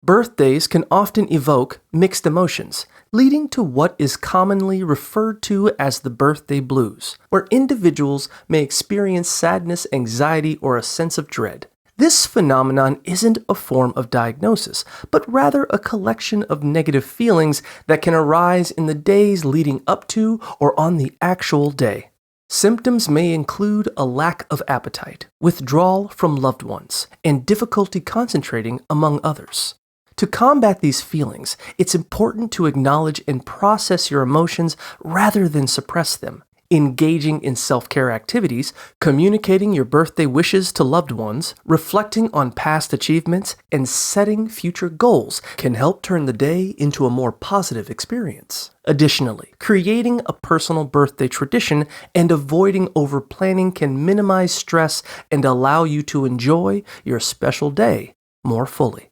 Birthdays can often evoke mixed emotions, leading to what is commonly referred to as the birthday blues, where individuals may experience sadness, anxiety, or a sense of dread. This phenomenon isn't a form of diagnosis, but rather a collection of negative feelings that can arise in the days leading up to or on the actual day. Symptoms may include a lack of appetite, withdrawal from loved ones, and difficulty concentrating, among others. To combat these feelings, it's important to acknowledge and process your emotions rather than suppress them. Engaging in self-care activities, communicating your birthday wishes to loved ones, reflecting on past achievements, and setting future goals can help turn the day into a more positive experience. Additionally, creating a personal birthday tradition and avoiding over-planning can minimize stress and allow you to enjoy your special day more fully.